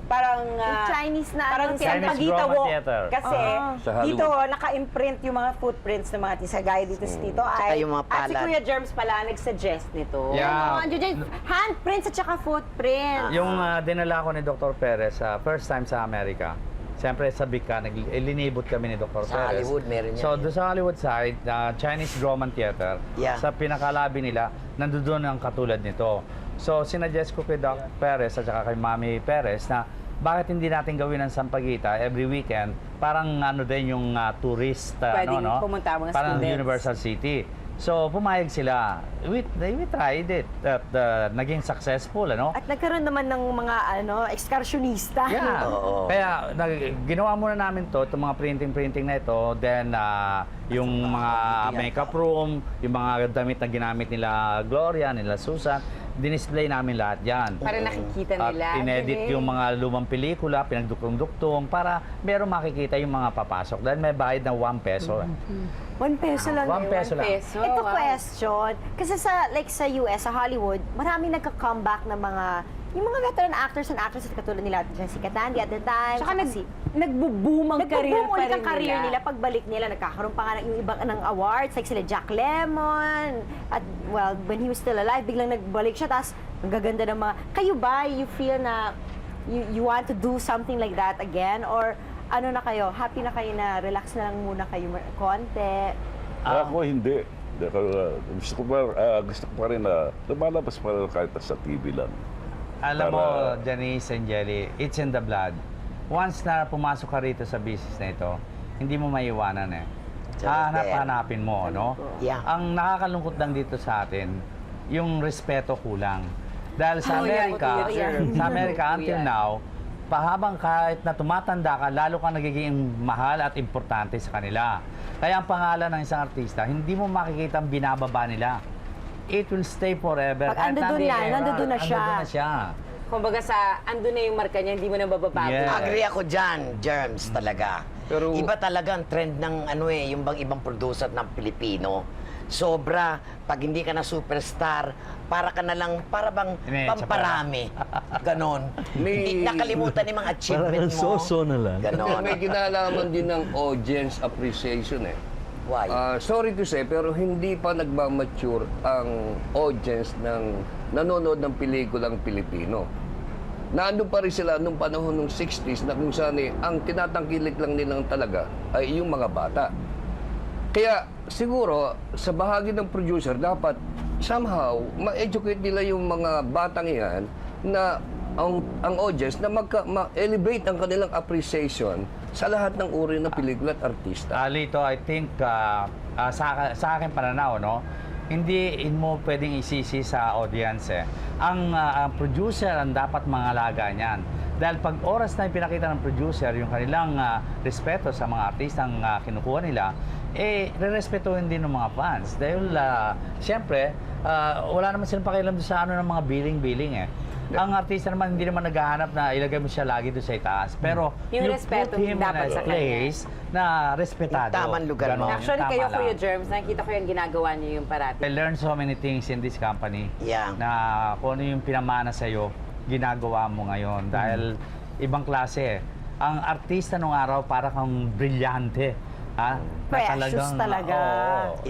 parang Chinese na parang Chinese Sampaguita drama walk. theater. Kasi Sa Hollywood. dito naka-imprint yung mga footprints ng mga artista gaya dito si Tito Tsaka Ay. yung mga At si palad. Kuya Germs pala nag-suggest nito. Yeah. Handprints at saka footprints. Yung dinala ko ni Dr. Perez, first time sa Amerika. Siyempre sa Bika, linibot kami ni Dr. Sa Perez. Hollywood, meron yan. So, doon sa Hollywood side, Chinese Roman Theater, Yeah. sa pinakalabi nila, nandoon ang katulad nito. So, sinuggest ko kay Doc Perez at saka kay Mami Perez na bakit hindi natin gawin ang Sampaguita every weekend, parang ano din yung tourist, Pwedeng pumunta mga parang students. Universal City. So, pumayag sila. We tried it at naging successful, ano? At nagkaroon naman ng mga ekskursyonista. Yeah. Oo. Kaya ginawa muna namin itong mga printing na ito, then yung mga makeup room, yung mga damit na ginamit nila Gloria, nila Susan, dinisplay namin lahat yan. Para nakikita At nila. inedit yung mga lumang pelikula, pinagduktong-duktong para meron makikita yung mga papasok. Dahil may bayad na 1 peso. 1 peso lang. 1 peso lang. Ito Wow. question, kasi sa US, sa Hollywood, maraming nagka-comeback ng yung mga veteran actors and actresses katulad nila Jessica Tandy at the time. Tsaka si nagbo-boom ang career nagbo-boom pa ulit rin ang career nila. Pagbalik nila, nagkakaroon pa nga yung ibang ng awards, like sila Jack Lemmon. At well, when he was still alive, biglang nagbalik siya. Tapos, ang gaganda ng mga... Kayo ba, you feel na you want to do something like that again? Or ano na kayo? Happy na kayo na relax na lang muna kayo konti? Ako hindi. Gusto ko pa rin na lumalabas pa rin kahit sa TV lang. Alam mo, Para- Janice and Jelly, it's in the blood. Once na pumasok ka rito sa business na ito, hindi mo maiwanan eh. Hanap-hanapin mo, no? Yeah. Ang nakakalungkot lang dito sa atin, yung respeto kulang. Dahil sa Amerika, sa Amerika until now, pahabang kahit na tumatanda ka, lalo ka nagiging mahal at importante sa kanila. Kaya ang pangalan ng isang artista, hindi mo makikita ang binababa nila. It will stay forever. Pag Kahit andun yan, nandun na siya. andun na siya. Kumbaga andun na yung marka niya, hindi mo na bababago. Yeah. Agree ako dyan, Germs talaga. Pero- Iba talaga ang trend ng yung bang ibang producer ng Pilipino. Sobra, pag hindi ka na superstar, para ka na lang, para bang Hindi, pamparami. Ganon. May- Nakalimutan yung mga achievement mo. so na lang. Ganon. May kinalaman din ng audience appreciation eh. Why? Sorry to say, pero hindi pa nagmamature ang audience ng nanonood ng pelikulang Pilipino. Nandun pa rin sila nung panahon ng 60s na kung saan ang tinatangkilik lang nilang talaga ay yung mga bata. Kaya siguro sa bahagi ng producer dapat somehow ma-educate nila yung mga batang yan na ang audience na ma-elevate ang kanilang appreciation sa lahat ng uri ng pelikula at artista. Lito, I think, sa aking pananaw, no, hindi mo pwedeng isisi sa audience. Ang producer ang dapat mangalaga niyan. Dahil pag oras na pinakita ng producer yung kanilang respeto sa mga artistang kinukuha nila, re-respetuhin din ng mga fans. Dahil, siyempre, wala naman silang pakialam sa ano ng mga billing eh. Ang artista naman, hindi naman naghahanap na ilagay mo siya lagi doon sa itaas. Pero, Yung you respeto put him dapat in a sa kanya. place na respetado. Yung tamang lugar mo. Ganon, Actually, tama kayo, lang. Kuya Germs, nakikita ko yung ginagawa niyo yung parati. I learned so many things in this company. Yeah. Na kung ano yung pinamana sa'yo, ginagawa mo ngayon. Dahil ibang klase. Ang artista nung araw para kang brilyante. Ha? Na Precious talaga. oo.